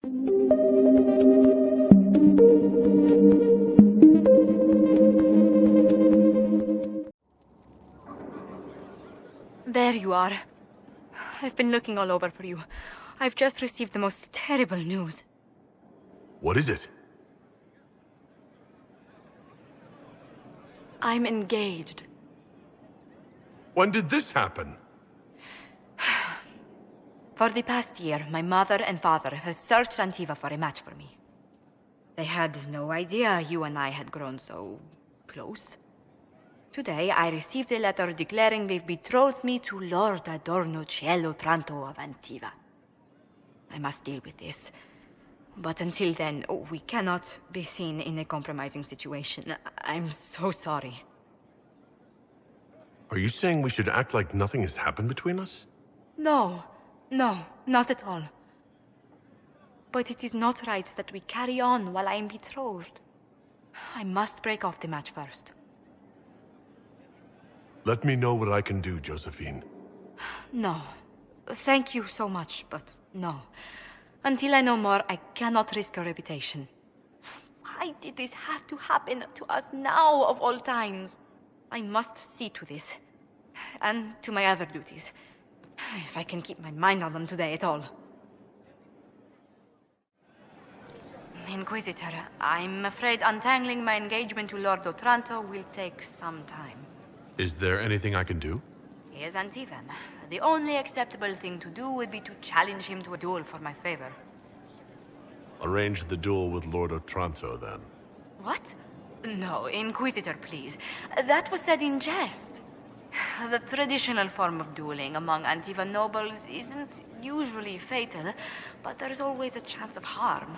There you are. I've been looking all over for you. I've just received the most terrible news. What is it? I'm engaged. When did this happen? For the past year, my mother and father have searched Antiva for a match for me. They had no idea you and I had grown so close. Today, I received a letter declaring they've betrothed me to Lord Adorno Cielo Tranto of Antiva. I must deal with this. But until then, we cannot be seen in a compromising situation. I'm so sorry. Are you saying we should act like nothing has happened between us? No, not at all. But it is not right that we carry on while I am betrothed. I must break off the match first. Let me know what I can do, Josephine. No. Thank you so much, but no. Until I know more, I cannot risk a reputation. Why did this have to happen to us now, of all times? I must see to this. And to my other duties. If I can keep my mind on them today at all. Inquisitor, I'm afraid untangling my engagement to Lord Otranto will take some time. Is there anything I can do? He is Antivan. The only acceptable thing to do would be to challenge him to a duel for my favor. Arrange the duel with Lord Otranto, then. What? No, Inquisitor, please. That was said in jest. The traditional form of dueling among Antivan nobles isn't usually fatal, but there's always a chance of harm.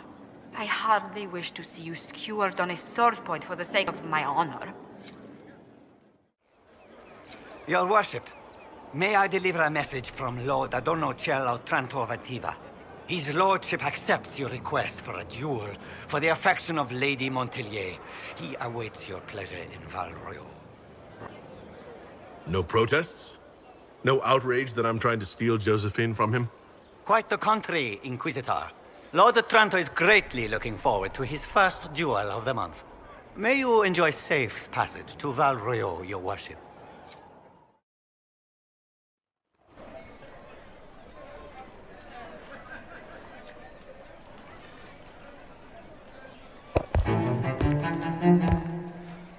I hardly wish to see you skewered on a sword point for the sake of my honor. Your worship, may I deliver a message from Lord Adorno Cielo Tranto of Antiva? His lordship accepts your request for a duel for the affection of Lady Montelier. He awaits your pleasure in Val Royal. No protests? No outrage that I'm trying to steal Josephine from him? Quite the contrary, Inquisitor. Lord Otranto is greatly looking forward to his first duel of the month. May you enjoy safe passage to Val Royal, your worship.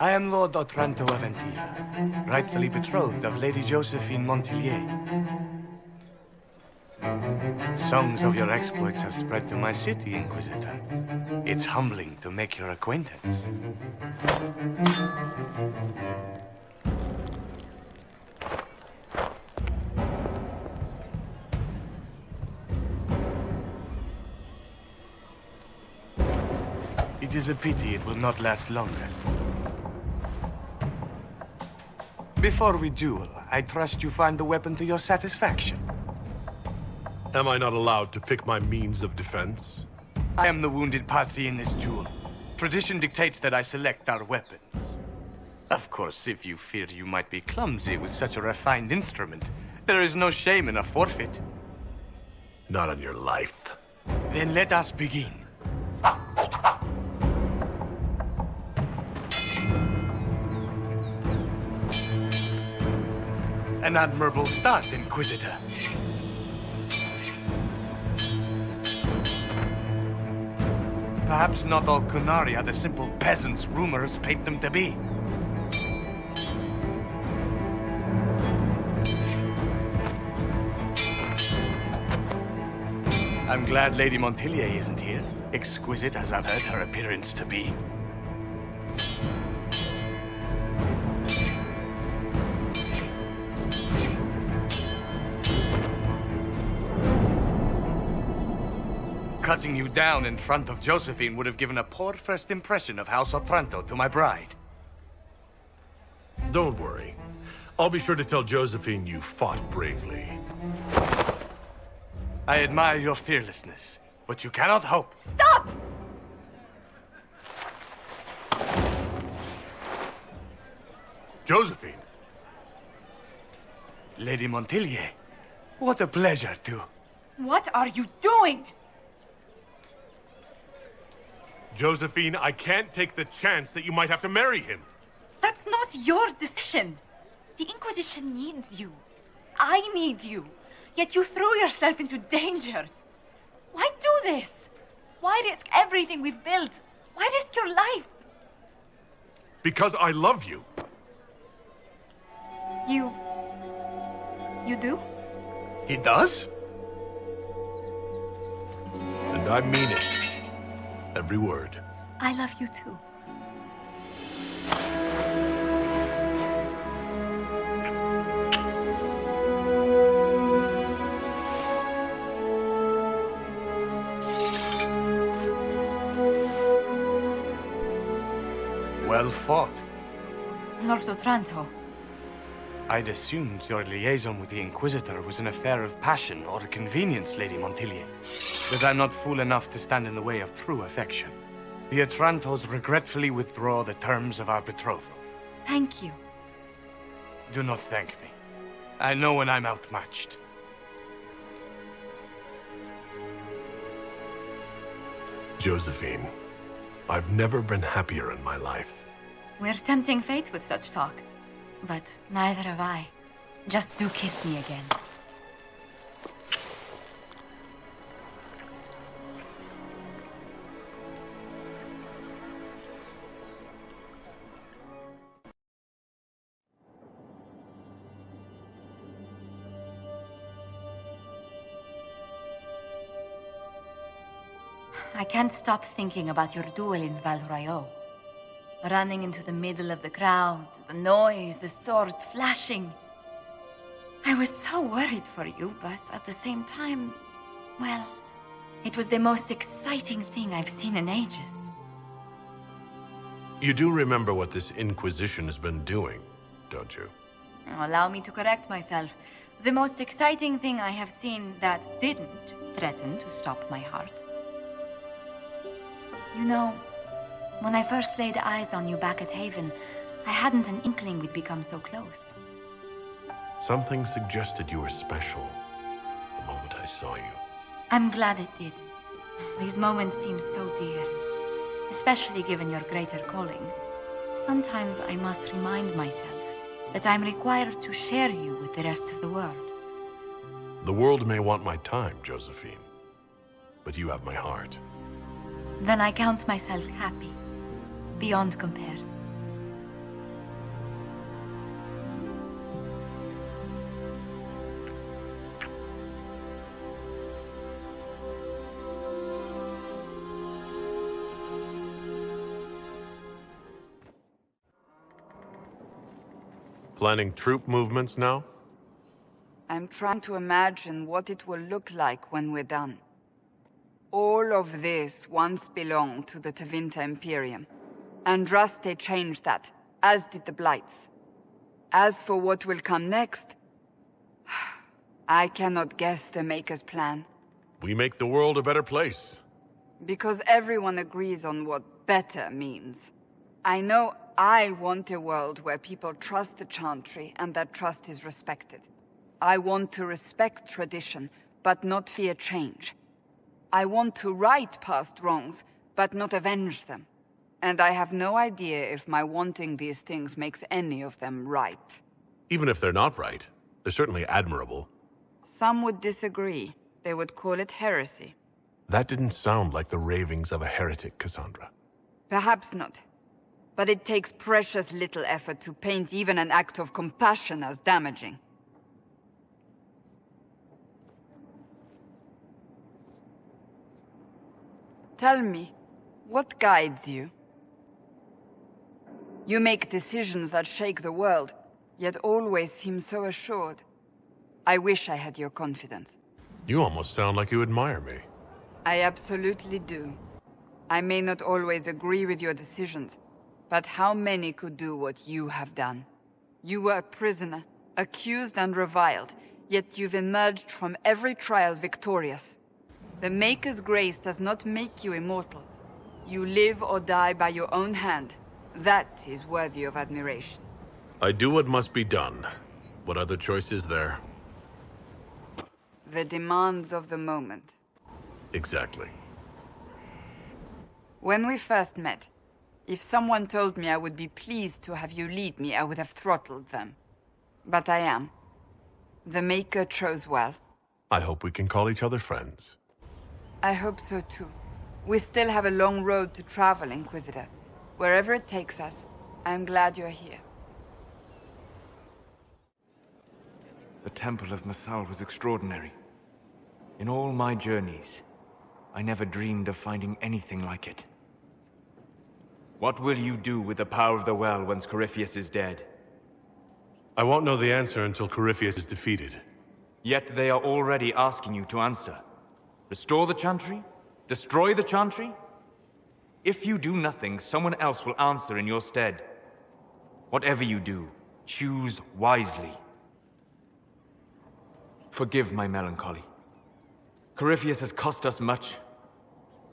I am Lord Otranto of Antiva, rightfully betrothed of Lady Josephine Montelier. Songs of your exploits have spread to my city, Inquisitor. It's humbling to make your acquaintance. It is a pity it will not last longer. Before we duel, I trust you find the weapon to your satisfaction. Am I not allowed to pick my means of defense? I am the wounded party in this duel. Tradition dictates that I select our weapons. Of course, if you fear you might be clumsy with such a refined instrument, there is no shame in a forfeit. Not on your life. Then let us begin. An admirable start, Inquisitor. Perhaps not all Qunari are the simple peasants rumors paint them to be. I'm glad Lady Montelier isn't here, exquisite as I've heard her appearance to be. Cutting you down in front of Josephine would have given a poor first impression of House Otranto to my bride. Don't worry. I'll be sure to tell Josephine you fought bravely. I admire your fearlessness, but you cannot hope. Stop! Josephine! Lady Montelier, what a pleasure to... What are you doing? Josephine, I can't take the chance that you might have to marry him. That's not your decision. The Inquisition needs you. I need you. Yet you throw yourself into danger. Why do this? Why risk everything we've built? Why risk your life? Because I love you. You do? He does? And I mean it. Every word. I love you too. Well fought. Lord Otranto. I'd assumed your liaison with the Inquisitor was an affair of passion or convenience, Lady Montilier. But I'm not fool enough to stand in the way of true affection. The Otrantos regretfully withdraw the terms of our betrothal. Thank you. Do not thank me. I know when I'm outmatched. Josephine, I've never been happier in my life. We're tempting fate with such talk. But neither have I. Just do kiss me again. I can't stop thinking about your duel in Val Royeaux. Running into the middle of the crowd, the noise, the swords flashing. I was so worried for you, but at the same time, well, it was the most exciting thing I've seen in ages. You do remember what this Inquisition has been doing, don't you? Allow me to correct myself. The most exciting thing I have seen that didn't threaten to stop my heart. You know, when I first laid eyes on you back at Haven, I hadn't an inkling we'd become so close. Something suggested you were special the moment I saw you. I'm glad it did. These moments seem so dear, especially given your greater calling. Sometimes I must remind myself that I'm required to share you with the rest of the world. The world may want my time, Josephine, but you have my heart. Then I count myself happy, beyond compare. Planning troop movements now? I'm trying to imagine what it will look like when we're done. All of this once belonged to the Tevinter Imperium. Andraste changed that, as did the Blights. As for what will come next, I cannot guess the Maker's plan. We make the world a better place. Because everyone agrees on what better means. I know I want a world where people trust the Chantry and that trust is respected. I want to respect tradition, but not fear change. I want to right past wrongs, but not avenge them. And I have no idea if my wanting these things makes any of them right. Even if they're not right, they're certainly admirable. Some would disagree. They would call it heresy. That didn't sound like the ravings of a heretic, Cassandra. Perhaps not. But it takes precious little effort to paint even an act of compassion as damaging. Tell me, what guides you? You make decisions that shake the world, yet always seem so assured. I wish I had your confidence. You almost sound like you admire me. I absolutely do. I may not always agree with your decisions, but how many could do what you have done? You were a prisoner, accused and reviled, yet you've emerged from every trial victorious. The Maker's grace does not make you immortal. You live or die by your own hand. That is worthy of admiration. I do what must be done. What other choice is there? The demands of the moment. Exactly. When we first met, if someone told me I would be pleased to have you lead me, I would have throttled them. But I am. The Maker chose well. I hope we can call each other friends. I hope so too. We still have a long road to travel, Inquisitor. Wherever it takes us, I'm glad you're here. The Temple of Mythal was extraordinary. In all my journeys, I never dreamed of finding anything like it. What will you do with the power of the well once Corypheus is dead? I won't know the answer until Corypheus is defeated. Yet they are already asking you to answer. Restore the Chantry? Destroy the Chantry? If you do nothing, someone else will answer in your stead. Whatever you do, choose wisely. Forgive my melancholy. Corypheus has cost us much.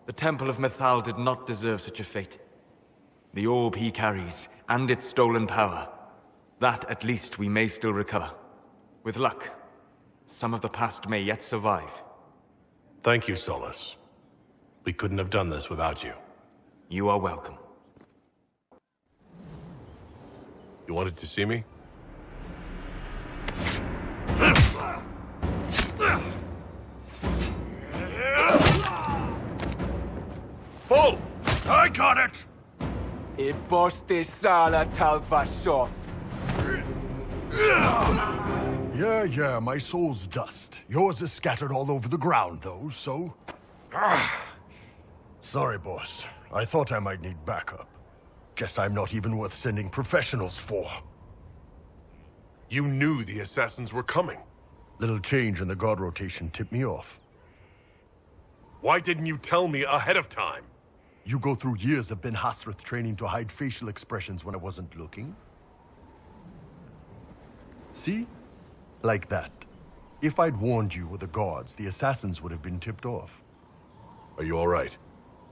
The Temple of Mythal did not deserve such a fate. The orb he carries, and its stolen power, that at least we may still recover. With luck, some of the past may yet survive. Thank you, Solus. We couldn't have done this without you. You are welcome. You wanted to see me? Pull! I got it! E posti sala talvashoth. Yeah, my soul's dust. Yours is scattered all over the ground, though, so... Sorry, boss. I thought I might need backup. Guess I'm not even worth sending professionals for. You knew the assassins were coming. Little change in the guard rotation tipped me off. Why didn't you tell me ahead of time? You go through years of Ben Hasrath training to hide facial expressions when I wasn't looking. See? Like that. If I'd warned you or the guards, the assassins would have been tipped off. Are you all right?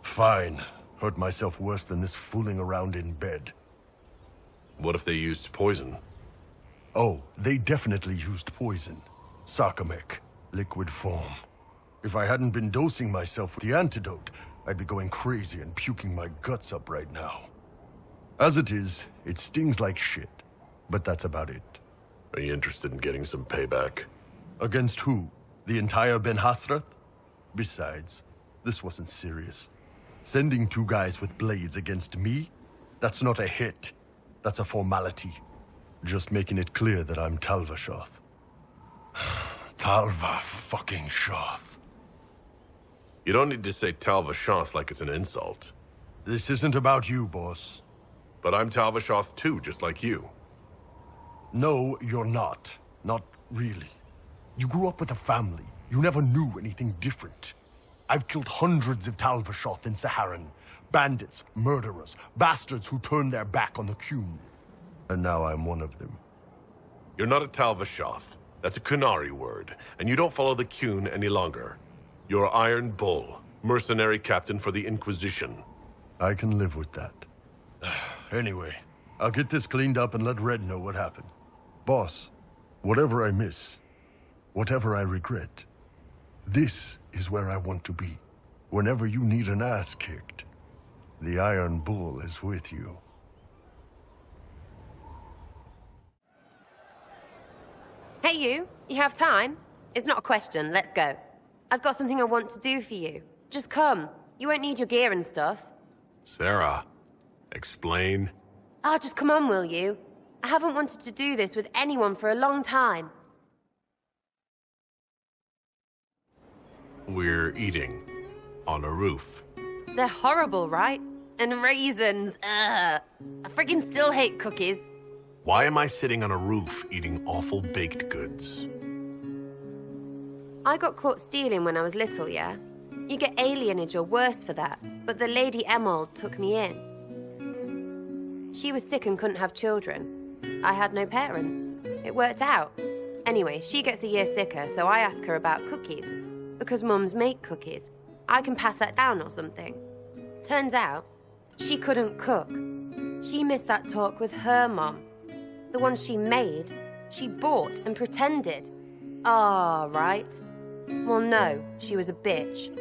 Fine. Hurt myself worse than this fooling around in bed. What if they used poison? Oh, they definitely used poison. Sarcomec. Liquid form. If I hadn't been dosing myself with the antidote, I'd be going crazy and puking my guts up right now. As it is, it stings like shit. But that's about it. Are you interested in getting some payback? Against who? The entire Ben Hasrath? Besides, this wasn't serious. Sending two guys with blades against me? That's not a hit. That's a formality. Just making it clear that I'm Talvashoth. Talva fucking Shoth. You don't need to say Talvashoth like it's an insult. This isn't about you, boss. But I'm Talvashoth too, just like you. No, you're not. Not really. You grew up with a family. You never knew anything different. I've killed hundreds of Talvashoth in Saharan. Bandits, murderers, bastards who turned their back on the Qun. And now I'm one of them. You're not a Talvashoth. That's a Qunari word, and you don't follow the Qun any longer. You're Iron Bull, mercenary captain for the Inquisition. I can live with that. Anyway, I'll get this cleaned up and let Red know what happened. Boss, whatever I miss, whatever I regret, this is where I want to be. Whenever you need an ass kicked, the Iron Bull is with you. Hey you have time? It's not a question, let's go. I've got something I want to do for you. Just come. You won't need your gear and stuff. Sarah, explain. Just come on, will you? I haven't wanted to do this with anyone for a long time. We're eating on a roof. They're horrible, right? And raisins, I friggin' still hate cookies. Why am I sitting on a roof eating awful baked goods? I got caught stealing when I was little, yeah? You get alienage or worse for that, but the Lady Emerald took me in. She was sick and couldn't have children. I had no parents. It worked out. Anyway, she gets a year sicker, so I ask her about cookies. Because mums make cookies. I can pass that down or something. Turns out, she couldn't cook. She missed that talk with her mom. The ones she made, she bought and pretended. Right. Well, no, she was a bitch.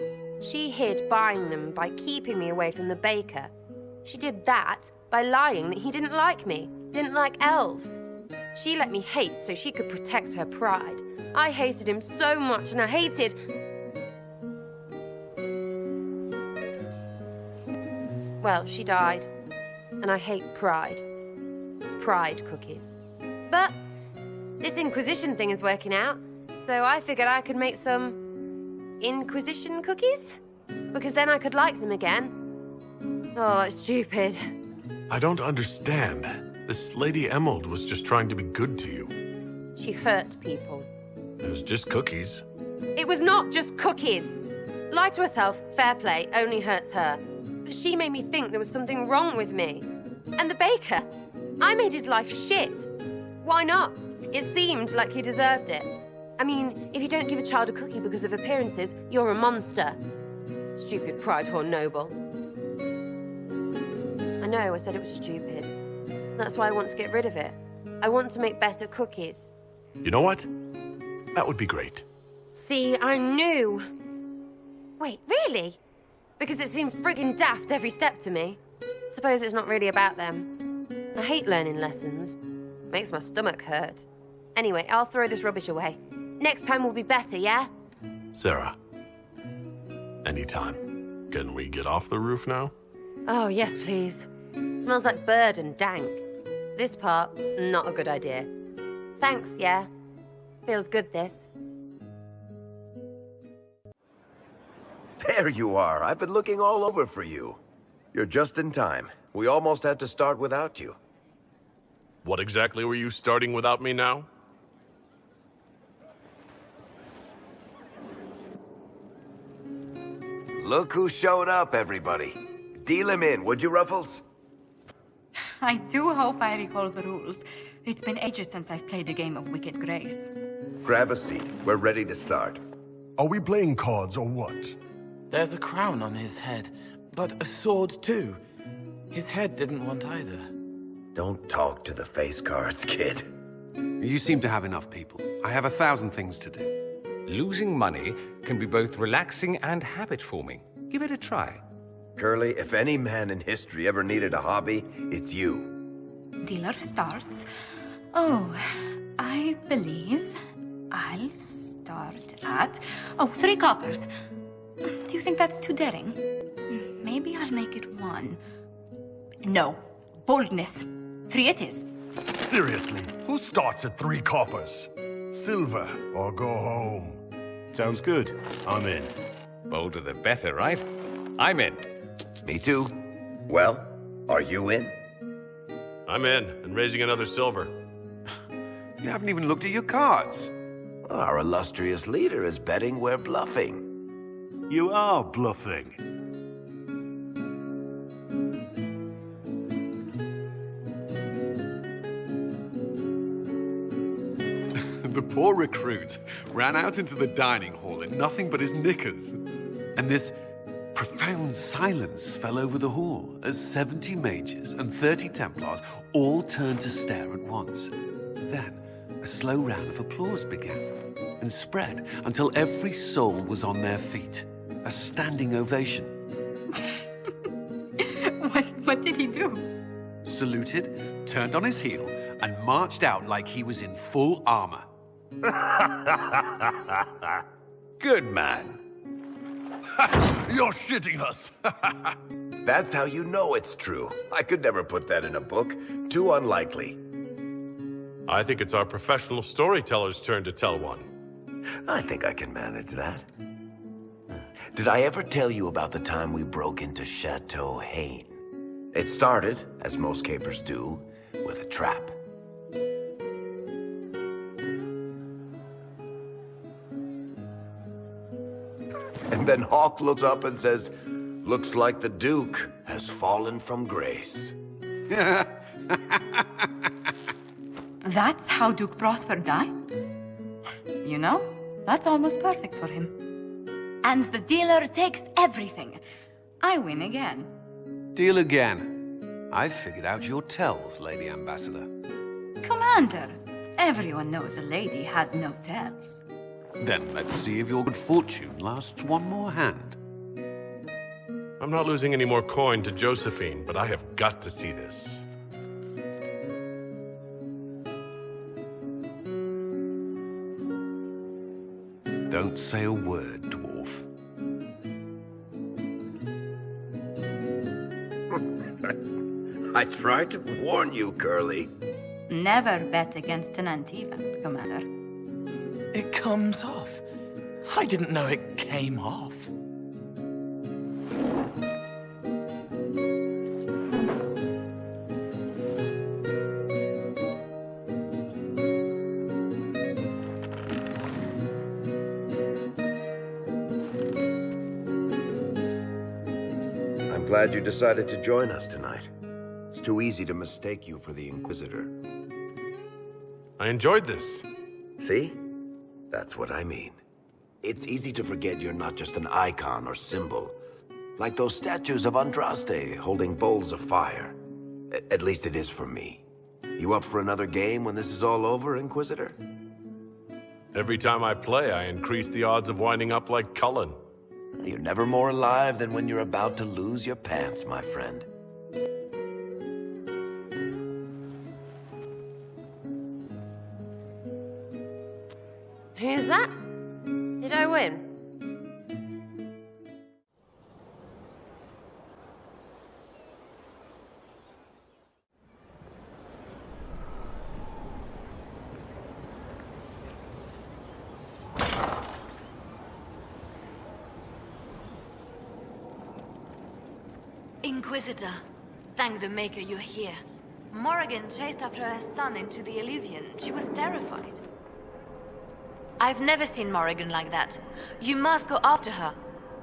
She hid buying them by keeping me away from the baker. She did that by lying that he didn't like me, didn't like elves. She let me hate so she could protect her pride. I hated him so much, and I hated... Well, she died, and I hate pride. Pride cookies. But this Inquisition thing is working out, so I figured I could make some Inquisition cookies, because then I could like them again. Oh, it's stupid. I don't understand. This Lady Emerald was just trying to be good to you. She hurt people. It was just cookies. It was not just cookies. Lie to herself, fair play, only hurts her. But she made me think there was something wrong with me. And the baker, I made his life shit. Why not? It seemed like he deserved it. I mean, if you don't give a child a cookie because of appearances, you're a monster. Stupid pride-horn noble. I know, I said it was stupid. That's why I want to get rid of it. I want to make better cookies. You know what? That would be great. See, I knew. Wait, really? Because it seemed friggin' daft every step to me. Suppose it's not really about them. I hate learning lessons. Makes my stomach hurt. Anyway, I'll throw this rubbish away. Next time will be better, yeah? Sarah. Anytime. Can we get off the roof now? Oh, yes, please. Smells like bird and dank. This part, not a good idea. Thanks, yeah. Feels good, this. There you are. I've been looking all over for you. You're just in time. We almost had to start without you. What exactly were you starting without me now? Look who showed up, everybody. Deal him in, would you, Ruffles? I do hope I recall the rules. It's been ages since I've played a game of Wicked Grace. Grab a seat. We're ready to start. Are we playing cards or what? There's a crown on his head, but a sword too. His head didn't want either. Don't talk to the face cards, kid. You seem to have enough people. I have 1,000 things to do. Losing money can be both relaxing and habit-forming. Give it a try. Curly, if any man in history ever needed a hobby, it's you. Dealer starts. Oh, I believe I'll start at... Oh, 3 coppers. Do you think that's too daring? Maybe I'll make it 1. No. Boldness. 3 it is. Seriously, who starts at 3 coppers? Silver or go home. Sounds good. I'm in. Bolder the better, right? I'm in. Me too. Well, are you in? I'm in, and raising another silver. You haven't even looked at your cards. Well, our illustrious leader is betting we're bluffing. You are bluffing. The poor recruit ran out into the dining hall in nothing but his knickers. And this profound silence fell over the hall as 70 mages and 30 Templars all turned to stare at once. Then a slow round of applause began and spread until every soul was on their feet. A standing ovation. What did he do? Saluted, turned on his heel, and marched out like he was in full armor. Good man. You're shitting us. That's how you know it's true. I could never put that in a book. Too unlikely. I think it's our professional storyteller's turn to tell one. I think I can manage that. Did I ever tell you about the time we broke into Chateau Hain? It started, as most capers do, with a trap. And then Hawk looks up and says, "Looks like the Duke has fallen from grace." That's how Duke Prosper died? You know, that's almost perfect for him. And the dealer takes everything. I win again. Deal again. I've figured out your tells, Lady Ambassador. Commander, everyone knows a lady has no tells. Then let's see if your good fortune lasts one more hand. I'm not losing any more coin to Josephine, but I have got to see this. Don't say a word, dwarf. I tried to warn you, Curly. Never bet against an Antiva, Commander. It comes off. I didn't know it came off. I'm glad you decided to join us tonight. It's too easy to mistake you for the Inquisitor. I enjoyed this. See? That's what I mean. It's easy to forget you're not just an icon or symbol. Like those statues of Andraste holding bowls of fire. At least it is for me. You up for another game when this is all over, Inquisitor? Every time I play, I increase the odds of winding up like Cullen. You're never more alive than when you're about to lose your pants, my friend. Who's that? Did I win? Inquisitor, thank the Maker you're here. Morrigan chased after her son into the Illuvian. She was terrified. I've never seen Morrigan like that. You must go after her.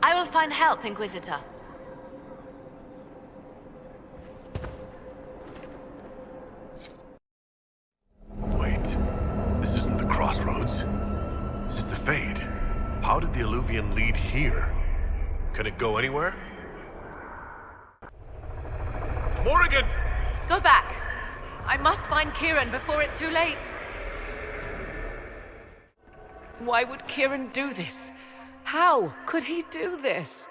I will find help, Inquisitor. Wait, this isn't the crossroads. This is the Fade. How did the Illuvian lead here? Can it go anywhere? Morrigan! Go back. I must find Kieran before it's too late. Why would Kieran do this? How could he do this?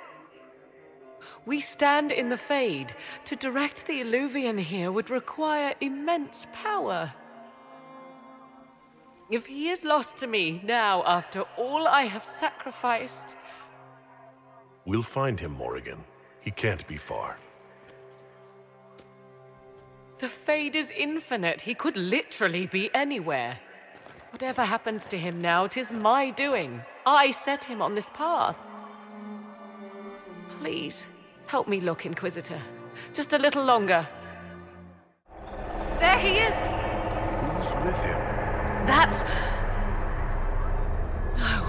We stand in the Fade. To direct the Illuvian here would require immense power. If he is lost to me now after all I have sacrificed... We'll find him, Morrigan. He can't be far. The Fade is infinite. He could literally be anywhere. Whatever happens to him now, 'tis my doing. I set him on this path. Please, help me look, Inquisitor. Just a little longer. There he is! Who's with him? That's... No.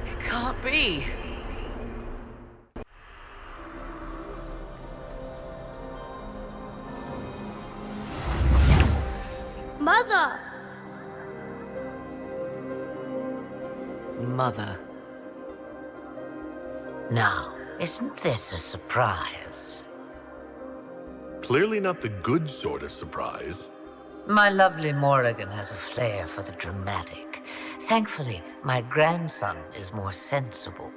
It can't be. Mother! Mother. Now, isn't this a surprise? Clearly not the good sort of surprise. My lovely Morrigan has a flair for the dramatic. Thankfully, my grandson is more sensible.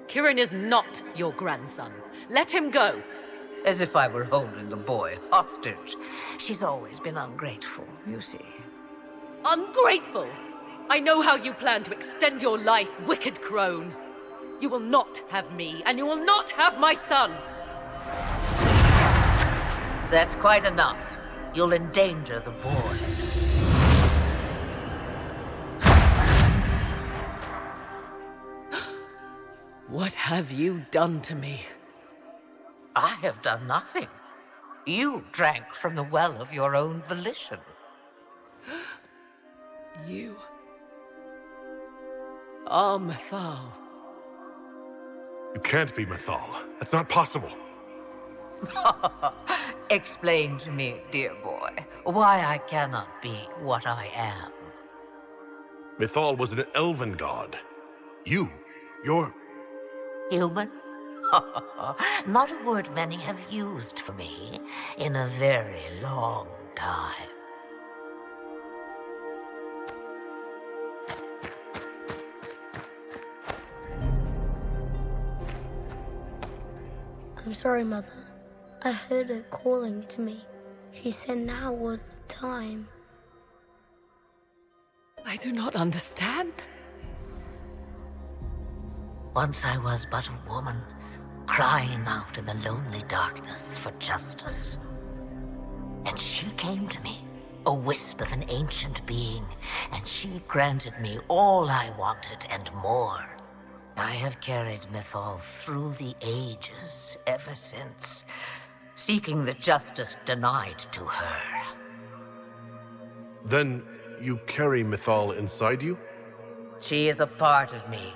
Kieran is not your grandson. Let him go. As if I were holding the boy hostage. She's always been ungrateful, you see. Ungrateful? I know how you plan to extend your life, wicked crone. You will not have me, and you will not have my son. That's quite enough. You'll endanger the boy. What have you done to me? I have done nothing. You drank from the well of your own volition. You are Mythal. You can't be Mythal. That's not possible. Explain to me, dear boy, why I cannot be what I am. Mythal was an elven god. You're... Human? Not a word many have used for me in a very long time. I'm sorry, Mother. I heard her calling to me. She said now was the time. I do not understand. Once I was but a woman, crying out in the lonely darkness for justice. And she came to me, a wisp of an ancient being, and she granted me all I wanted and more. I have carried Mythal through the ages ever since, seeking the justice denied to her. Then you carry Mythal inside you? She is a part of me,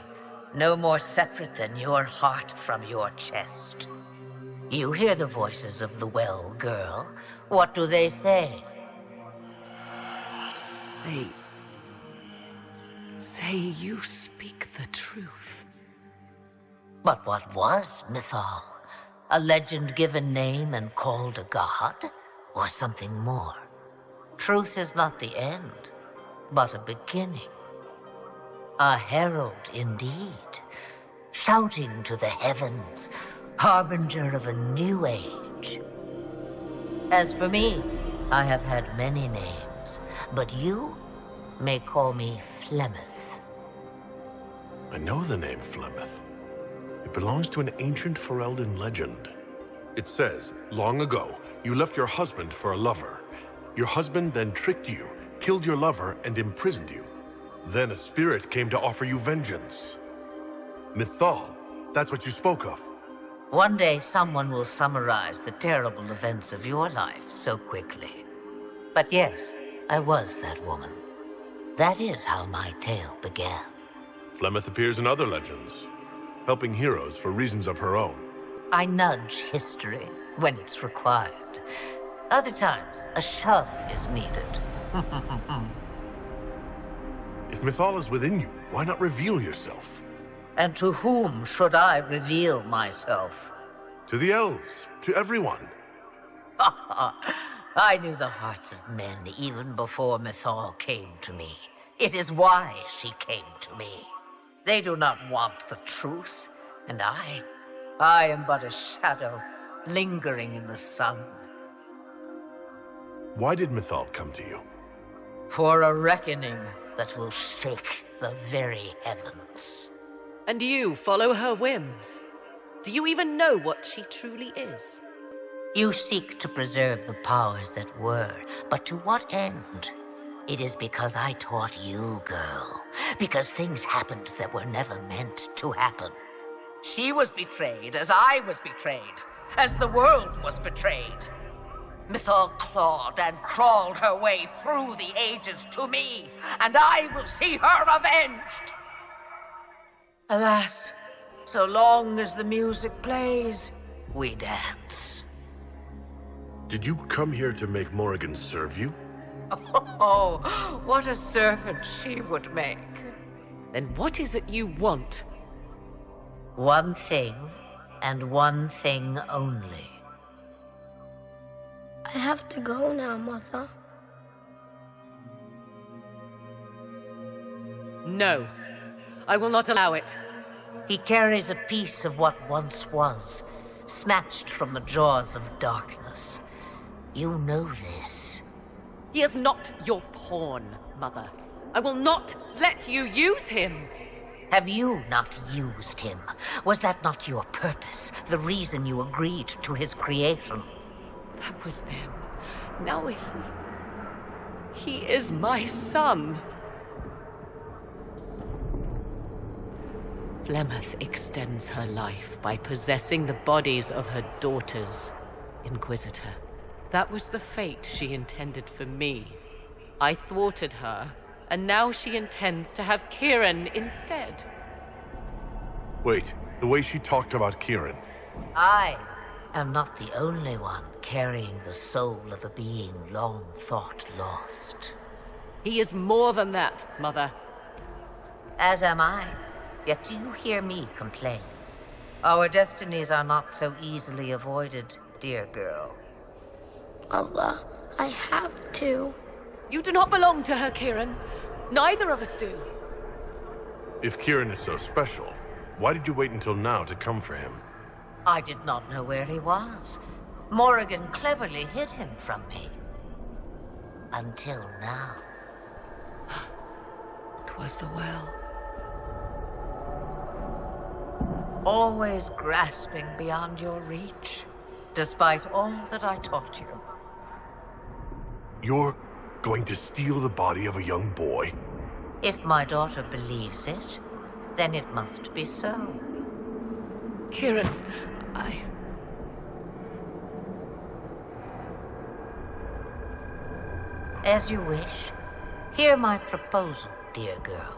no more separate than your heart from your chest. You hear the voices of the well girl. What do they say? They say you speak the truth. But what was Mythal? A legend given name and called a god? Or something more? Truth is not the end, but a beginning. A herald indeed, shouting to the heavens, harbinger of a new age. As for me, I have had many names, but you may call me Flemeth. I know the name Flemeth. It belongs to an ancient Ferelden legend. It says, long ago, you left your husband for a lover. Your husband then tricked you, killed your lover, and imprisoned you. Then a spirit came to offer you vengeance. Mythal, that's what you spoke of. One day someone will summarize the terrible events of your life so quickly. But yes, I was that woman. That is how my tale began. Flemeth appears in other legends, helping heroes for reasons of her own. I nudge history when it's required. Other times, a shove is needed. If Mythal is within you, why not reveal yourself? And to whom should I reveal myself? To the elves, to everyone. I knew the hearts of men even before Mythal came to me. It is why she came to me. They do not want the truth, and I am but a shadow, lingering in the sun. Why did Mythal come to you? For a reckoning that will shake the very heavens. And you follow her whims? Do you even know what she truly is? You seek to preserve the powers that were, but to what end? It is because I taught you, girl. Because things happened that were never meant to happen. She was betrayed as I was betrayed, as the world was betrayed. Mythal clawed and crawled her way through the ages to me, and I will see her avenged! Alas, so long as the music plays, we dance. Did you come here to make Morrigan serve you? Oh, what a servant she would make. Then what is it you want? One thing, and one thing only. I have to go now, Mother. No, I will not allow it. He carries a piece of what once was, snatched from the jaws of darkness. You know this. He is not your pawn, Mother. I will not let you use him. Have you not used him? Was that not your purpose, the reason you agreed to his creation? That was then. Now he is my son. Flemeth extends her life by possessing the bodies of her daughters, Inquisitor. That was the fate she intended for me. I thwarted her, and now she intends to have Kieran instead. Wait, the way she talked about Kieran. I am not the only one carrying the soul of a being long thought lost. He is more than that, Mother. As am I. Yet do you hear me complain? Our destinies are not so easily avoided, dear girl. Mother, I have to. You do not belong to her, Kieran. Neither of us do. If Kieran is so special, why did you wait until now to come for him? I did not know where he was. Morrigan cleverly hid him from me. Until now. It was the well. Always grasping beyond your reach, despite all that I taught you. You're going to steal the body of a young boy? If my daughter believes it, then it must be so. Kieran, As you wish. Hear my proposal, dear girl.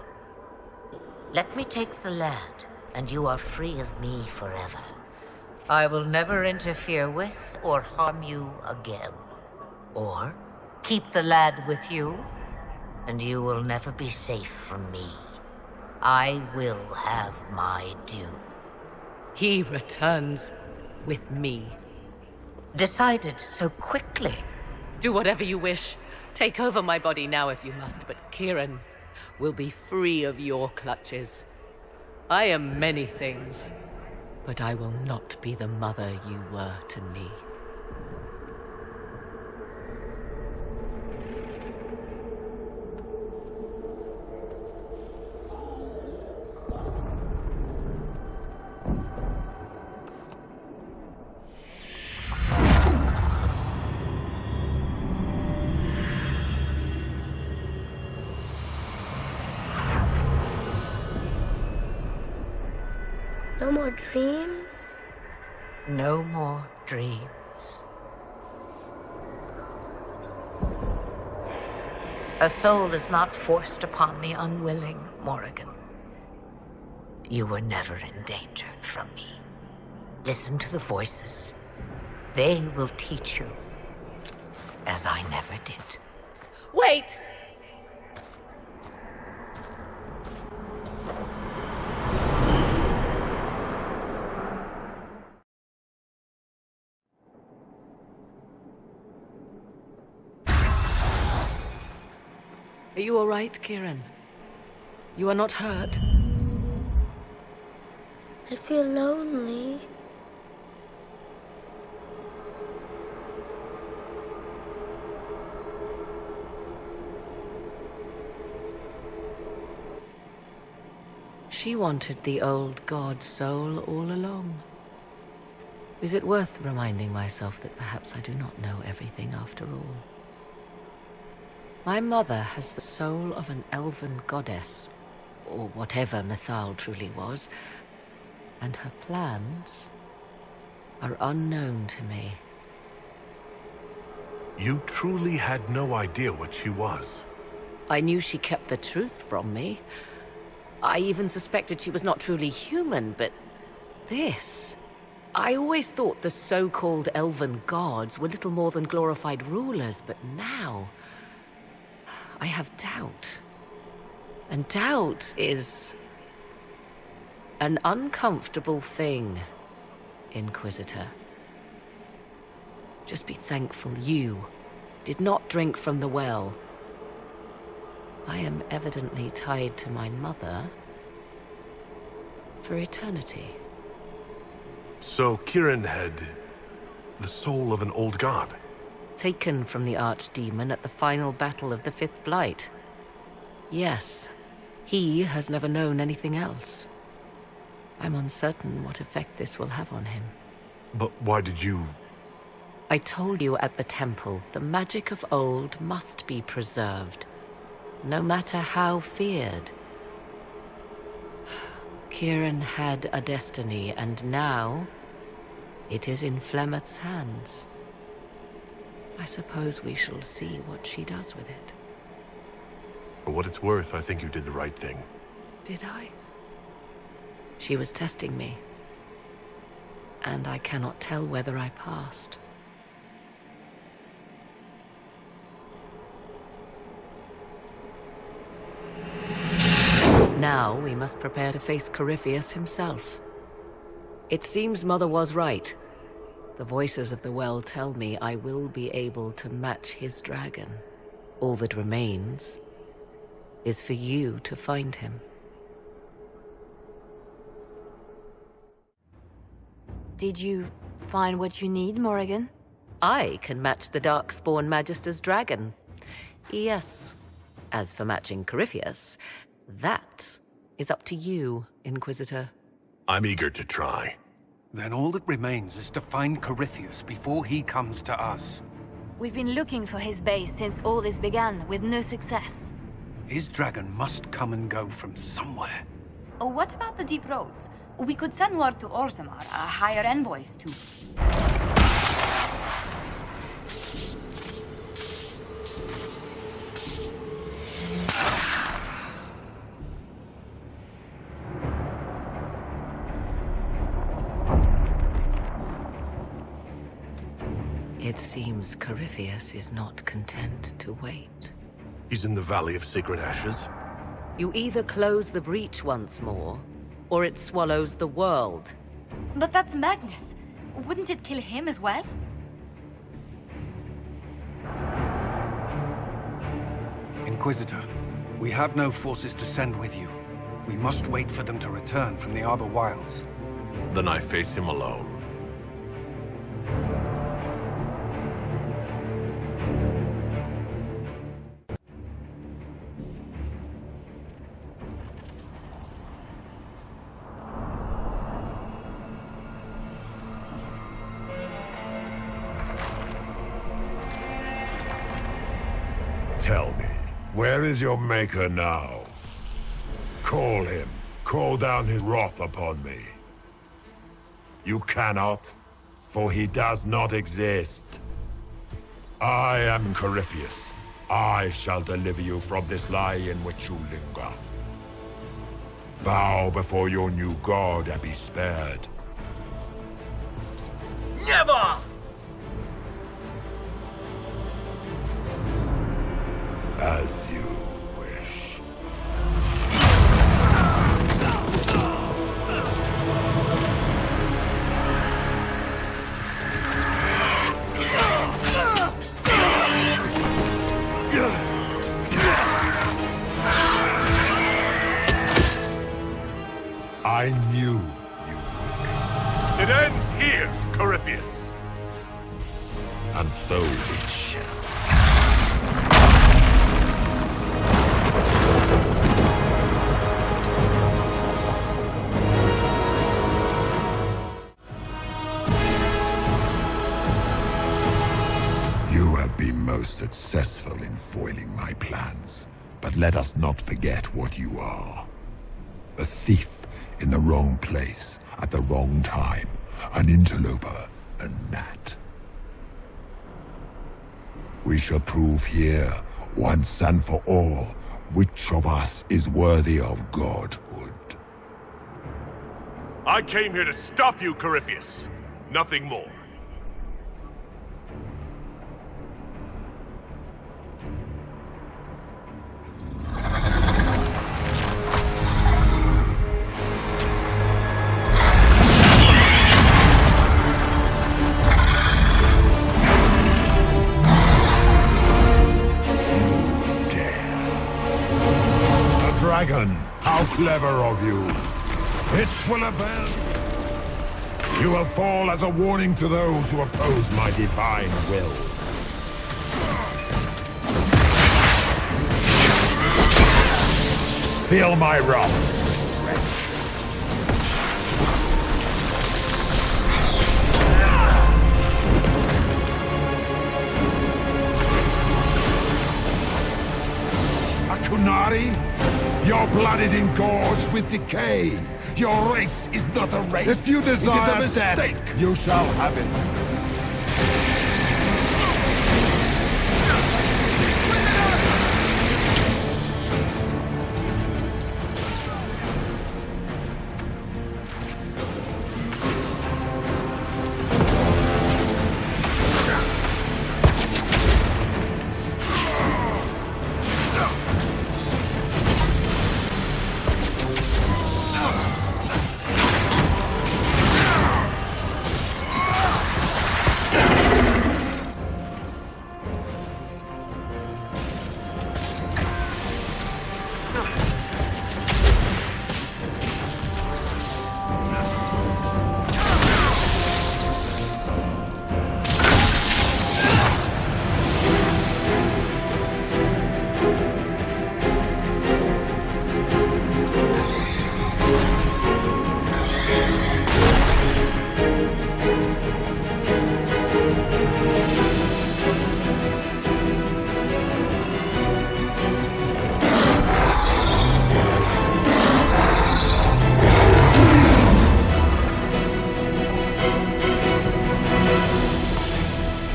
Let me take the lad, and you are free of me forever. I will never interfere with or harm you again. Or keep the lad with you, and you will never be safe from me. I will have my due. he returns with me. Decided so quickly. Do whatever you wish. Take over my body now if you must, but Kieran will be free of your clutches. I am many things, but I will not be the mother you were to me. No more dreams? No more dreams. A soul is not forced upon the unwilling, Morrigan. You were never endangered from me. Listen to the voices. They will teach you, as I never did. Wait! Are you all right, Kieran? You are not hurt? I feel lonely. She wanted the old god soul all along. Is it worth reminding myself that perhaps I do not know everything after all? My mother has the soul of an elven goddess, or whatever Mythal truly was, and her plans are unknown to me. You truly had no idea what she was? I knew she kept the truth from me. I even suspected she was not truly human, but this... I always thought the so-called elven gods were little more than glorified rulers, but now... I have doubt. And doubt is... an uncomfortable thing, Inquisitor. Just be thankful you did not drink from the well. I am evidently tied to my mother for eternity. So Kieran had the soul of an old god? Taken from the archdemon at the final battle of the Fifth Blight. Yes, he has never known anything else. I'm uncertain what effect this will have on him. But why did you... I told you at the temple, the magic of old must be preserved, no matter how feared. Kieran had a destiny, and now it is in Flemeth's hands. I suppose we shall see what she does with it. For what it's worth, I think you did the right thing. Did I? She was testing me, and I cannot tell whether I passed. Now we must prepare to face Corypheus himself. It seems Mother was right. The voices of the well tell me I will be able to match his dragon. All that remains is for you to find him. Did you find what you need, Morrigan? I can match the Darkspawn Magister's dragon. Yes. As for matching Corypheus, that is up to you, Inquisitor. I'm eager to try. Then all that remains is to find Corypheus before he comes to us. We've been looking for his base since all this began, with no success. His dragon must come and go from somewhere. Oh, what about the deep roads? We could send word to Orzammar, hire envoys to... It seems Corypheus is not content to wait. He's in the Valley of Sacred Ashes? You either close the breach once more, or it swallows the world. But that's Magnus. Wouldn't it kill him as well? Inquisitor, we have no forces to send with you. We must wait for them to return from the Arbor Wilds. Then I face him alone. Tell me, where is your maker now? Call him. Call down his wrath upon me. You cannot, for he does not exist. I am Corypheus. I shall deliver you from this lie in which you linger. Bow before your new god and be spared. Never! As you wish. I knew you would. It ends here, Corypheus. And so it shall. You have been most successful in foiling my plans, but let us not forget what you are. A thief in the wrong place at the wrong time, an interloper, a gnat. We shall prove here, once and for all, which of us is worthy of godhood. I came here to stop you, Corypheus. Nothing more. Dragon, how clever of you. It will avail. You will fall as a warning to those who oppose my divine will. Feel my wrath. Qunari? Your blood is engorged with decay. Your race is not a race. If you desire it is a mistake, you shall have it.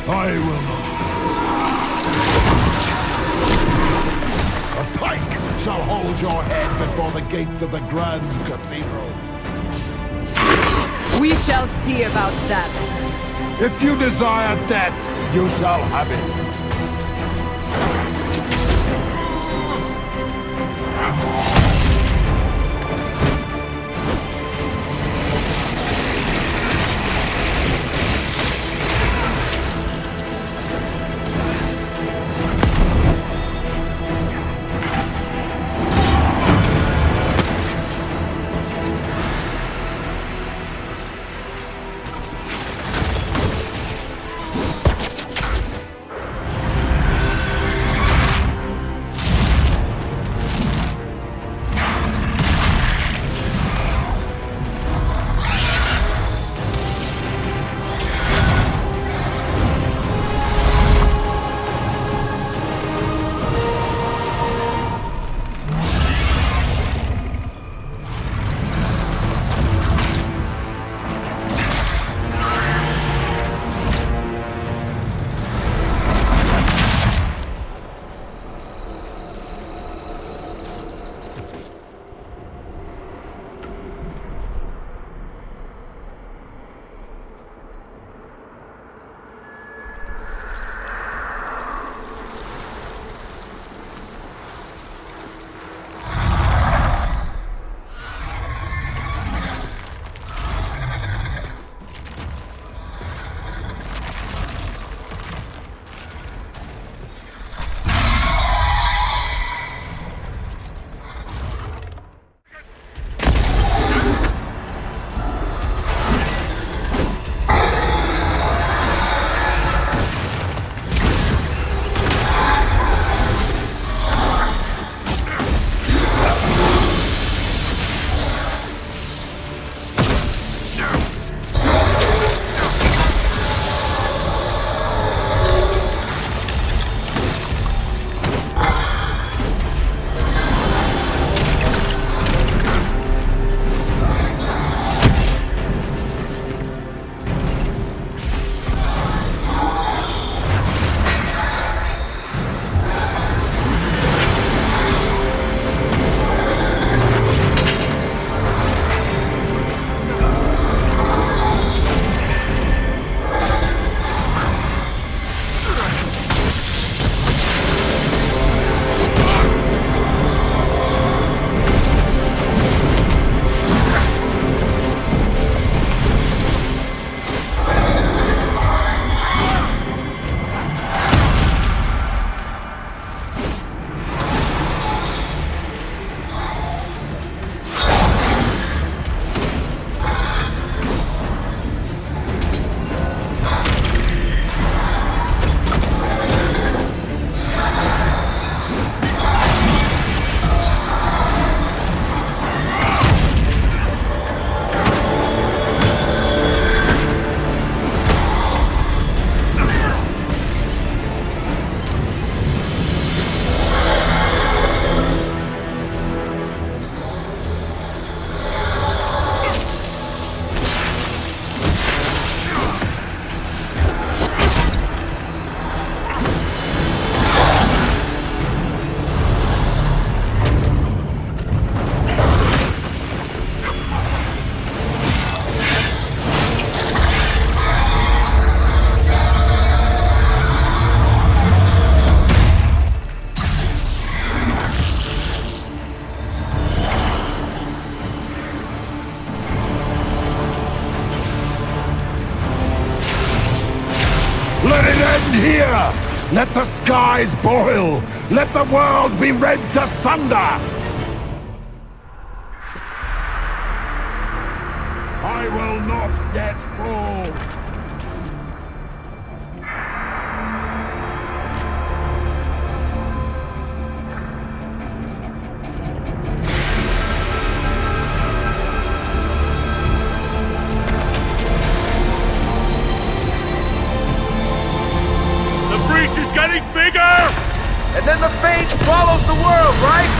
I will not. A pike shall hold your head before the gates of the Grand Cathedral. We shall see about that. If you desire death, you shall have it. Here! Let the skies boil! Let the world be rent asunder! I will not yet fall! Getting bigger! And then the fate swallows the world, right?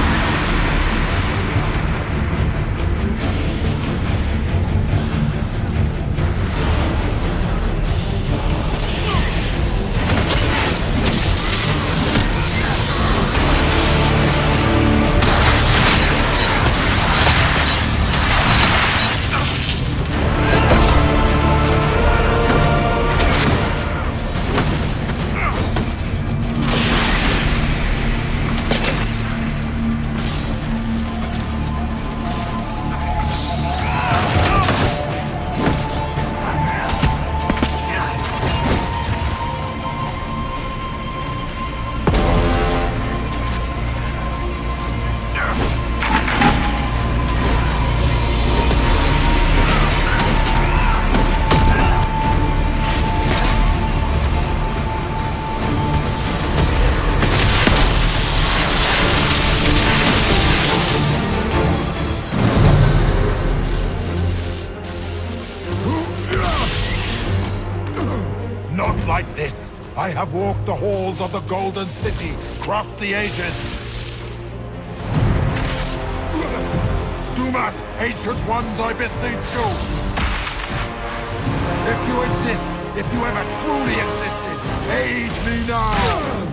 Not like this. I have walked the halls of the Golden City, crossed the ages. Do not, ancient ones, I beseech you! If you exist, if you ever truly existed, aid me now!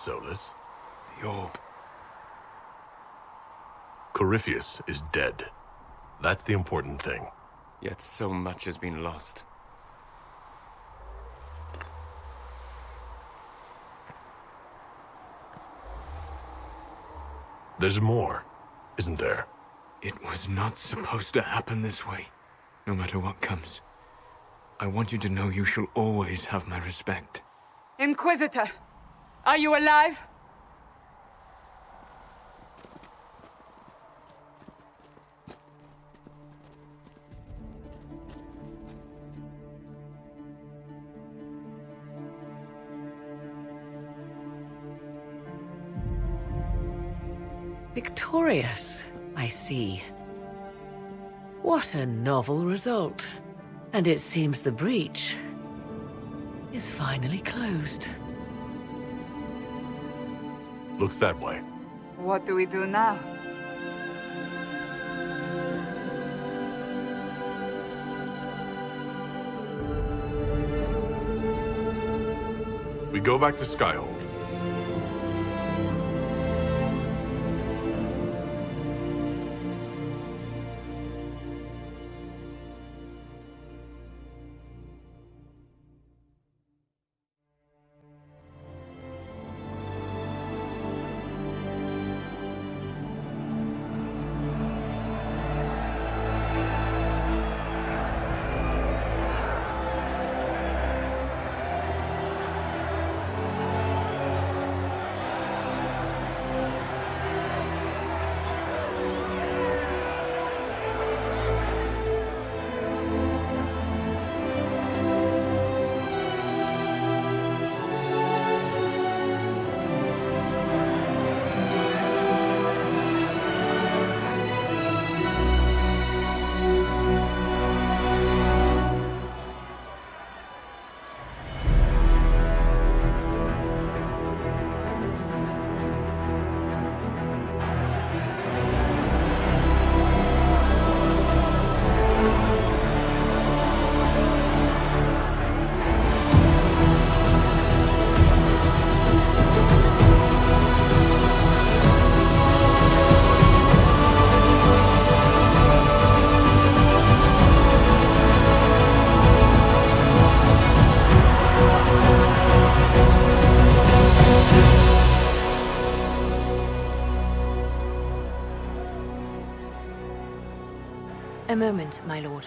Solus? The orb. Corypheus is dead. That's the important thing. Yet so much has been lost. There's more, isn't there? It was not supposed to happen this way. No matter what comes. I want you to know you shall always have my respect. Inquisitor! Are you alive? Victorious, I see. What a novel result. And it seems the breach is finally closed. Looks that way. What do we do now? We go back to Skyhold. A moment, my lord.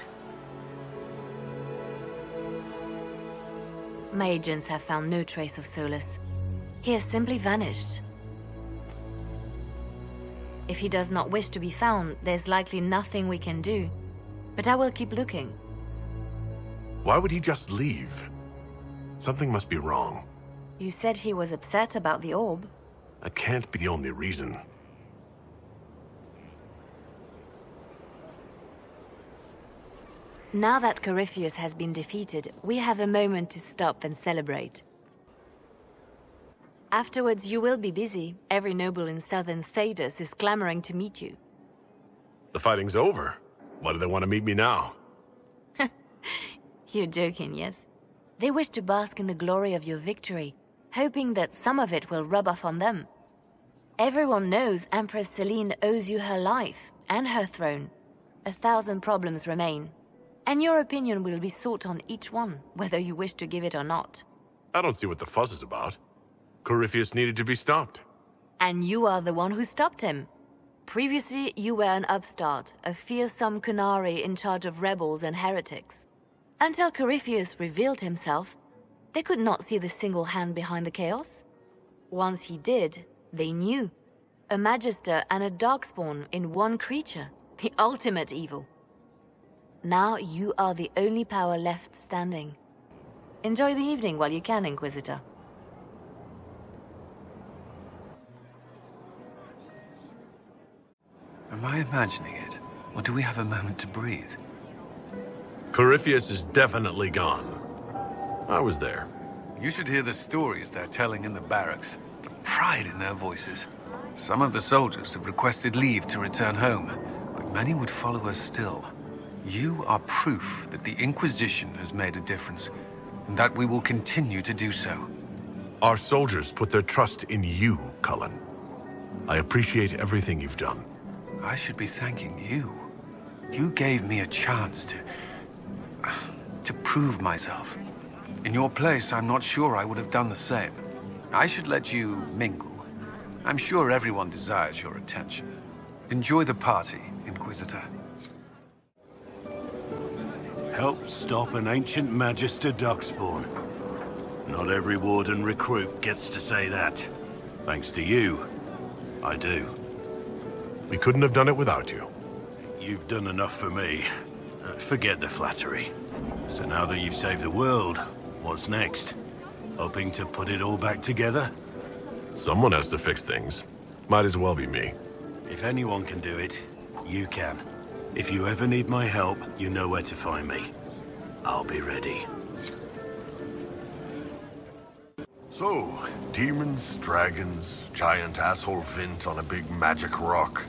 My agents have found no trace of Solus. He has simply vanished. If he does not wish to be found, there's likely nothing we can do. But I will keep looking. Why would he just leave? Something must be wrong. You said he was upset about the orb. That can't be the only reason. Now that Corypheus has been defeated, we have a moment to stop and celebrate. Afterwards, you will be busy. Every noble in southern Thedas is clamoring to meet you. The fighting's over. Why do they want to meet me now? You're joking, yes? They wish to bask in the glory of your victory, hoping that some of it will rub off on them. Everyone knows Empress Celine owes you her life and her throne. 1,000 problems remain, and your opinion will be sought on each one, whether you wish to give it or not. I don't see what the fuss is about. Corypheus needed to be stopped. And you are the one who stopped him. Previously, you were an upstart, a fearsome Qunari in charge of rebels and heretics. Until Corypheus revealed himself, they could not see the single hand behind the chaos. Once he did, they knew. A Magister and a Darkspawn in one creature, the ultimate evil. Now you are the only power left standing. Enjoy the evening while you can, Inquisitor. Am I imagining it? Or do we have a moment to breathe? Corypheus is definitely gone. I was there. You should hear the stories they're telling in the barracks. The pride in their voices. Some of the soldiers have requested leave to return home, but many would follow us still. You are proof that the Inquisition has made a difference, and that we will continue to do so. Our soldiers put their trust in you, Cullen. I appreciate everything you've done. I should be thanking you. You gave me a chance to prove myself. In your place, I'm not sure I would have done the same. I should let you mingle. I'm sure everyone desires your attention. Enjoy the party, Inquisitor. Help stop an ancient Magister Darkspawn. Not every Warden recruit gets to say that. Thanks to you, I do. We couldn't have done it without you. You've done enough for me. Forget the flattery. So now that you've saved the world, what's next? Hoping to put it all back together? Someone has to fix things. Might as well be me. If anyone can do it, you can. If you ever need my help, you know where to find me. I'll be ready. So, demons, dragons, giant asshole Vint on a big magic rock.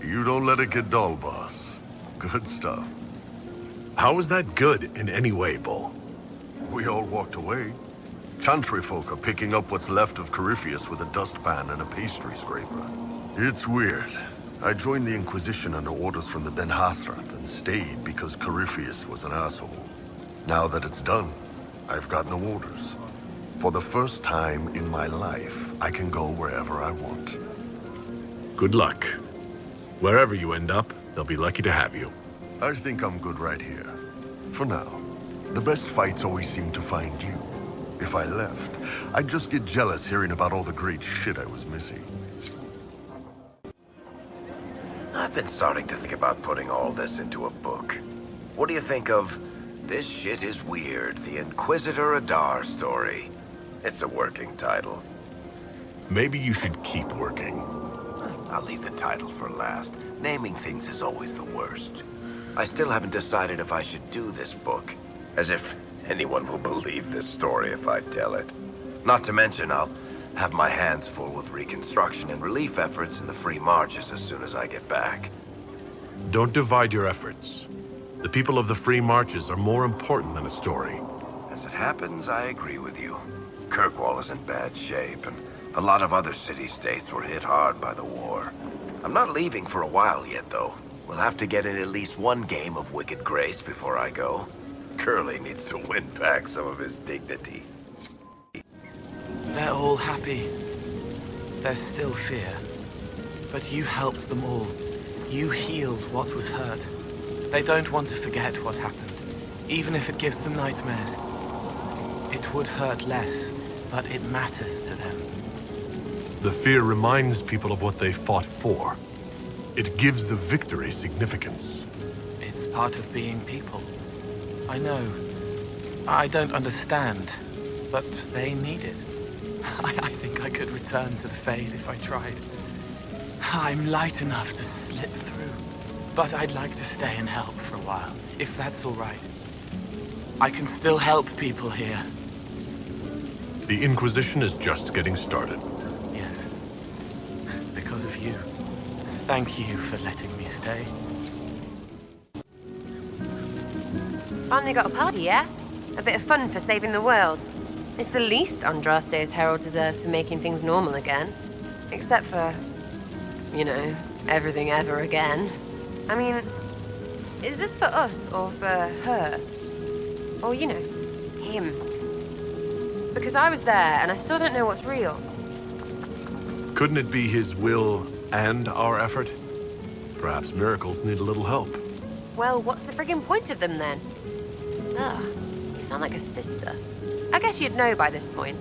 You don't let it get dull, boss. Good stuff. How was that good in any way, Bull? We all walked away. Chantry folk are picking up what's left of Corypheus with a dustpan and a pastry scraper. It's weird. I joined the Inquisition under orders from the Ben Hasrath and stayed because Corypheus was an asshole. Now that it's done, I've got no orders. For the first time in my life, I can go wherever I want. Good luck. Wherever you end up, they'll be lucky to have you. I think I'm good right here. For now. The best fights always seem to find you. If I left, I'd just get jealous hearing about all the great shit I was missing. I've been starting to think about putting all this into a book. What do you think of This Shit Is Weird, the Inquisitor Adar story? It's a working title. Maybe you should keep working. I'll leave the title for last. Naming things is always the worst. I still haven't decided if I should do this book. As if anyone will believe this story if I tell it. Not to mention, I'll have my hands full with reconstruction and relief efforts in the Free Marches as soon as I get back. Don't divide your efforts. The people of the Free Marches are more important than a story. As it happens, I agree with you. Kirkwall is in bad shape, and a lot of other city-states were hit hard by the war. I'm not leaving for a while yet, though. We'll have to get in at least one game of Wicked Grace before I go. Curly needs to win back some of his dignity. They're all happy. There's still fear. But you helped them all. You healed what was hurt. They don't want to forget what happened, even if it gives them nightmares. It would hurt less, but it matters to them. The fear reminds people of what they fought for. It gives the victory significance. It's part of being people. I know. I don't understand, but they need it. I think I could return to the Fade if I tried. I'm light enough to slip through. But I'd like to stay and help for a while, if that's all right. I can still help people here. The Inquisition is just getting started. Yes. Because of you. Thank you for letting me stay. Finally got a party, yeah? A bit of fun for saving the world. It's the least Andraste's herald deserves for making things normal again. Except for, you know, everything ever again. I mean, is this for us or for her? Or, you know, him? Because I was there and I still don't know what's real. Couldn't it be his will and our effort? Perhaps miracles need a little help. Well, what's the friggin' point of them then? Ugh, you sound like a sister. I guess you'd know by this point.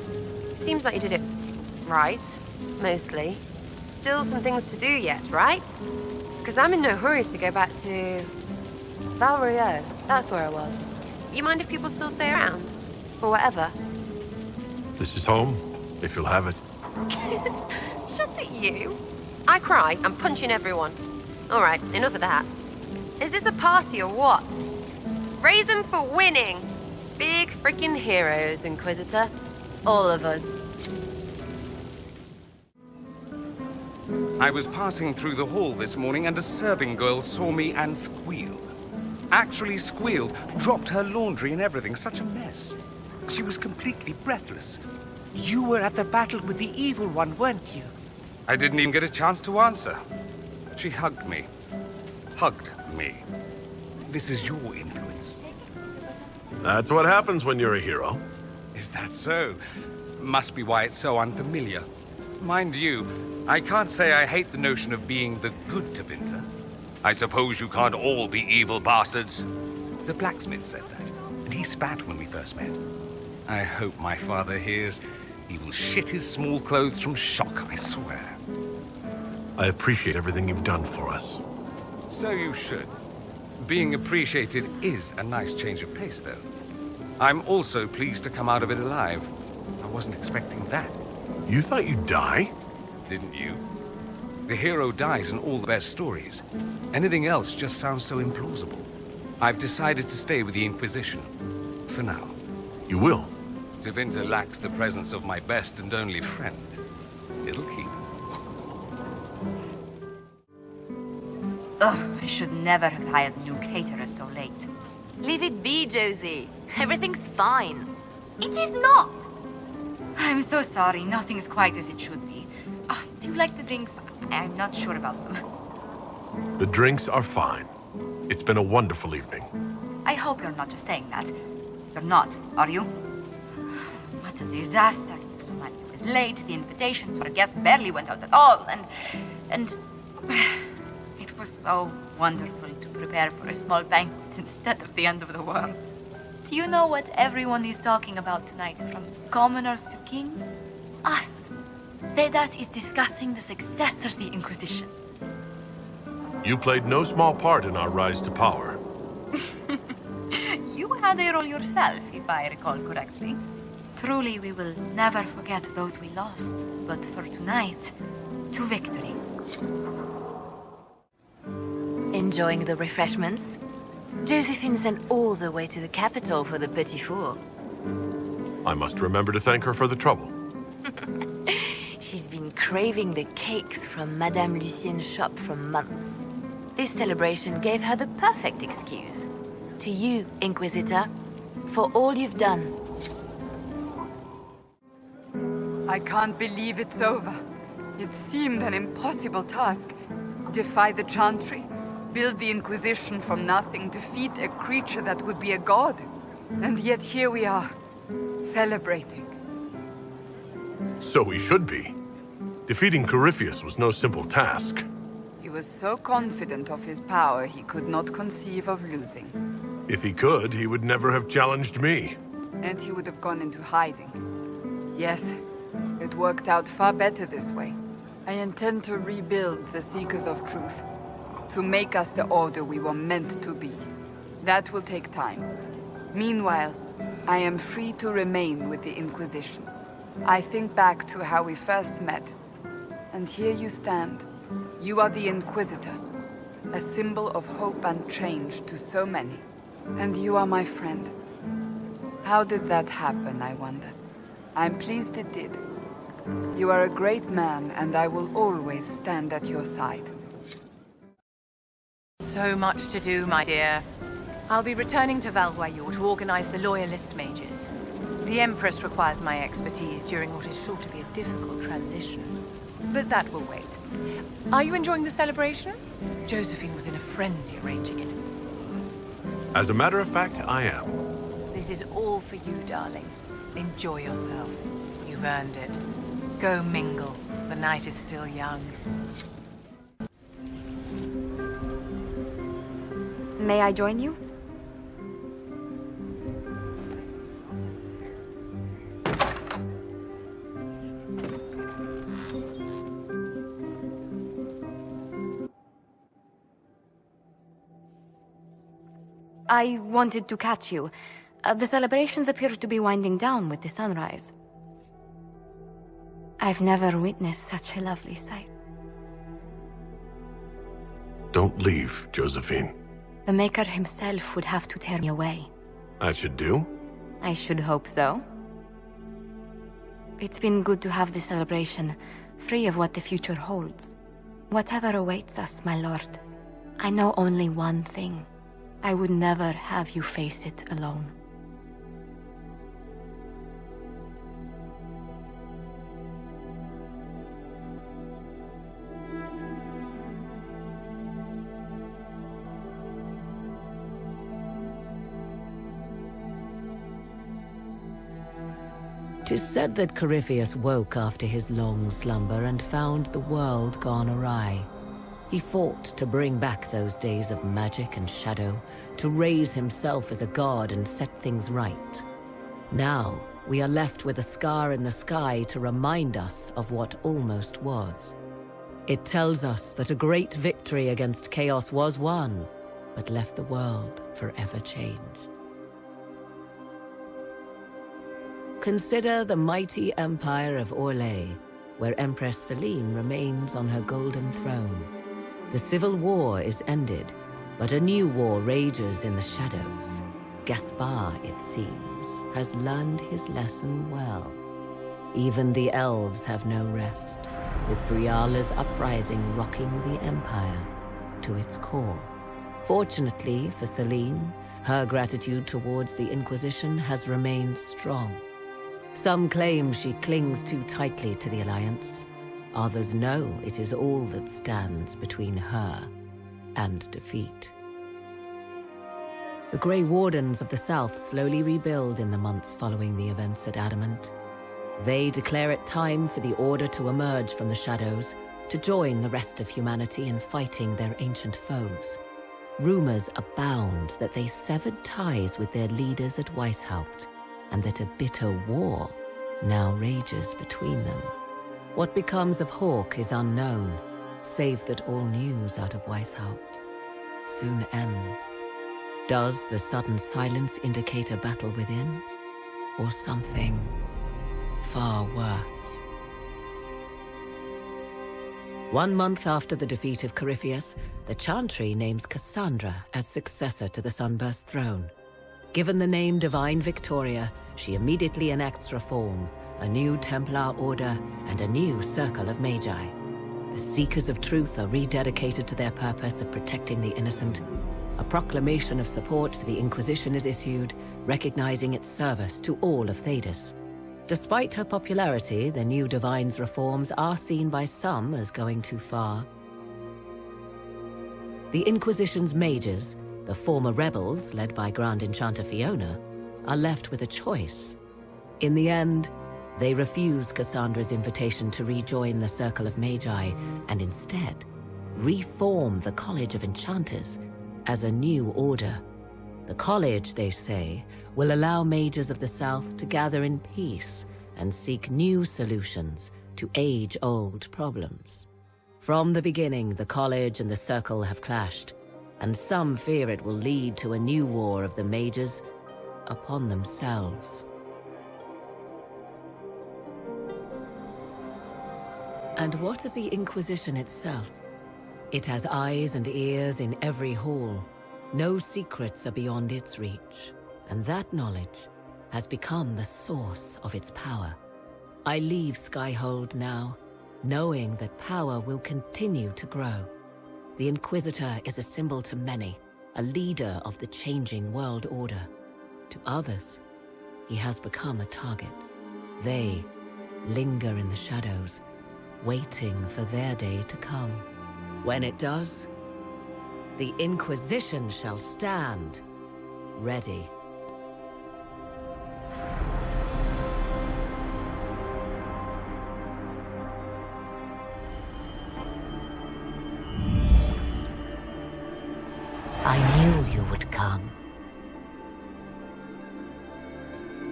Seems like you did it right, mostly. Still some things to do yet, right? Because I'm in no hurry to go back to Val Rio. That's where I was. You mind if people still stay around? Or whatever? This is home, if you'll have it. Shut at you. I cry, I'm punching everyone. All right, enough of that. Is this a party or what? Raise them for winning. Big freaking heroes, Inquisitor. All of us. I was passing through the hall this morning and a serving girl saw me and squealed. Actually squealed, dropped her laundry and everything, such a mess. She was completely breathless. You were at the battle with the evil one, weren't you? I didn't even get a chance to answer. She hugged me. Hugged me. This is your influence. That's what happens when you're a hero. Is that so? Must be why it's so unfamiliar. Mind you, I can't say I hate the notion of being the good Tevinter. I suppose you can't all be evil bastards. The blacksmith said that, and he spat when we first met. I hope my father hears. He will shit his small clothes from shock, I swear. I appreciate everything you've done for us. So you should. Being appreciated is a nice change of pace, though. I'm also pleased to come out of it alive. I wasn't expecting that. You thought you'd die? Didn't you? The hero dies in all the best stories. Anything else just sounds so implausible. I've decided to stay with the Inquisition. For now. You will? Tevinter lacks the presence of my best and only friend. It'll keep. Ugh, I should never have hired new caterers so late. Leave it be, Josie. Everything's fine. It is not! I'm so sorry, nothing's quite as it should be. Do you like the drinks? I'm not sure about them. The drinks are fine. It's been a wonderful evening. I hope you're not just saying that. You're not, are you? What a disaster. So much was late, the invitations for guests barely went out at all, and it was so wonderful to prepare for a small banquet instead of the end of the world. Do you know what everyone is talking about tonight, from commoners to kings? Us. Tedas is discussing the success of the Inquisition. You played no small part in our rise to power. You had a role yourself, if I recall correctly. Truly, we will never forget those we lost. But for tonight, to victory. Enjoying the refreshments? Josephine sent all the way to the capital for the petit four. I must remember to thank her for the trouble. She's been craving the cakes from Madame Lucien's shop for months. This celebration gave her the perfect excuse. To you, Inquisitor, for all you've done. I can't believe it's over. It seemed an impossible task. Defy the Chantry, build the Inquisition from nothing, defeat a creature that would be a god. And yet here we are, celebrating. So we should be. Defeating Corypheus was no simple task. He was so confident of his power, he could not conceive of losing. If he could, he would never have challenged me. And he would have gone into hiding. Yes, it worked out far better this way. I intend to rebuild the Seekers of Truth, to make us the order we were meant to be. That will take time. Meanwhile, I am free to remain with the Inquisition. I think back to how we first met, and here you stand. You are the Inquisitor, a symbol of hope and change to so many. And you are my friend. How did that happen, I wonder? I'm pleased it did. You are a great man, and I will always stand at your side. So much to do, my dear. I'll be returning to Val Royeaux to organize the Loyalist mages. The Empress requires my expertise during what is sure to be a difficult transition. But that will wait. Are you enjoying the celebration? Josephine was in a frenzy arranging it. As a matter of fact, I am. This is all for you, darling. Enjoy yourself. You've earned it. Go mingle. The night is still young. May I join you? I wanted to catch you. The celebrations appear to be winding down with the sunrise. I've never witnessed such a lovely sight. Don't leave, Josephine. The Maker himself would have to tear me away. I should do? I should hope so. It's been good to have this celebration, free of what the future holds. Whatever awaits us, my lord, I know only one thing. I would never have you face it alone. Tis said that Corypheus woke after his long slumber and found the world gone awry. He fought to bring back those days of magic and shadow, to raise himself as a god and set things right. Now, we are left with a scar in the sky to remind us of what almost was. It tells us that a great victory against chaos was won, but left the world forever changed. Consider the mighty empire of Orlais, where Empress Celine remains on her golden throne. The civil war is ended, but a new war rages in the shadows. Gaspard, it seems, has learned his lesson well. Even the elves have no rest, with Briala's uprising rocking the empire to its core. Fortunately for Celine, her gratitude towards the Inquisition has remained strong. Some claim she clings too tightly to the Alliance. Others know it is all that stands between her and defeat. The Grey Wardens of the South slowly rebuild in the months following the events at Adamant. They declare it time for the Order to emerge from the shadows, to join the rest of humanity in fighting their ancient foes. Rumors abound that they severed ties with their leaders at Weishaupt, and that a bitter war now rages between them. What becomes of Hawke is unknown, save that all news out of Weishaupt soon ends. Does the sudden silence indicate a battle within, or something far worse? 1 month after the defeat of Corypheus, the Chantry names Cassandra as successor to the Sunburst throne. Given the name Divine Victoria, she immediately enacts reform, a new Templar order, and a new circle of Magi. The Seekers of Truth are rededicated to their purpose of protecting the innocent. A proclamation of support for the Inquisition is issued, recognizing its service to all of Thedas. Despite her popularity, the new Divine's reforms are seen by some as going too far. The Inquisition's mages, the former rebels, led by Grand Enchanter Fiona, are left with a choice. In the end, they refuse Cassandra's invitation to rejoin the Circle of Magi, and instead reform the College of Enchanters as a new order. The college, they say, will allow mages of the South to gather in peace and seek new solutions to age-old problems. From the beginning, the college and the Circle have clashed, and some fear it will lead to a new war of the mages upon themselves. And what of the Inquisition itself? It has eyes and ears in every hall. No secrets are beyond its reach, and that knowledge has become the source of its power. I leave Skyhold now, knowing that power will continue to grow. The Inquisitor is a symbol to many, a leader of the changing world order. To others, he has become a target. They linger in the shadows, waiting for their day to come. When it does, the Inquisition shall stand ready. I knew you would come.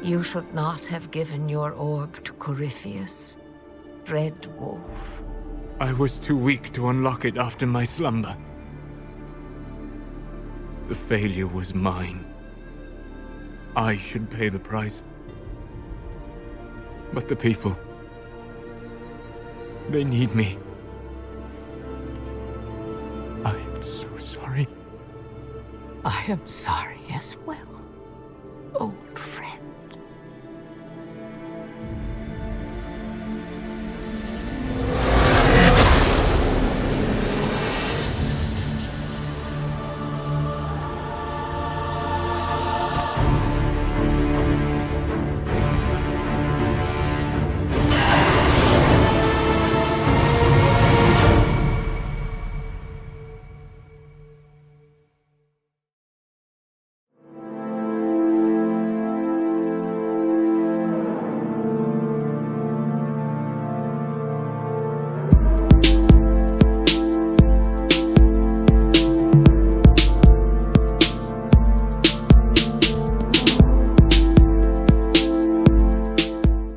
You should not have given your orb to Corypheus, Red Wolf. I was too weak to unlock it after my slumber. The failure was mine. I should pay the price. But the people, they need me. I am so sorry. I am sorry as well, old friend.